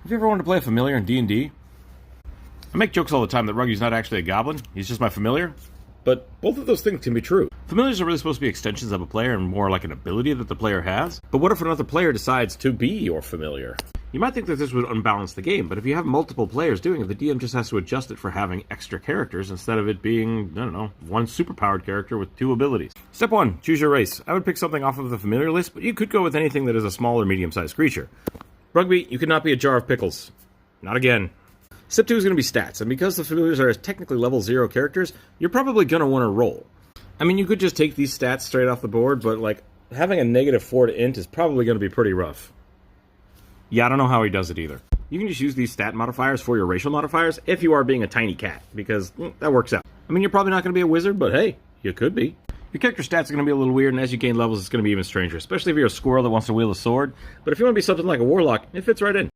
Have you ever wanted to play a familiar in D&D? I make jokes all the time that Ruggy's not actually a goblin, he's just my familiar. But both of those things can be true. Familiars are really supposed to be extensions of a player and more like an ability that the player has. But what if another player decides to be your familiar? You might think that this would unbalance the game, but if you have multiple players doing it, the DM just has to adjust it for having extra characters instead of it being, I don't know, one superpowered character with 2 abilities. Step 1, choose your race. I would pick something off of the familiar list, but you could go with anything that is a small or medium-sized creature. Rugby, you could not be a jar of pickles. Not again. Step 2 is going to be stats, and because the familiars are technically level 0 characters, you're probably going to want to roll. I mean, you could just take these stats straight off the board, but like, having a -4 to int is probably going to be pretty rough. Yeah, I don't know how he does it either. You can just use these stat modifiers for your racial modifiers if you are being a tiny cat, because that works out. I mean, you're probably not going to be a wizard, but hey, you could be. Your character stats are going to be a little weird, and as you gain levels, it's going to be even stranger, especially if you're a squirrel that wants to wield a sword. But if you want to be something like a warlock, it fits right in.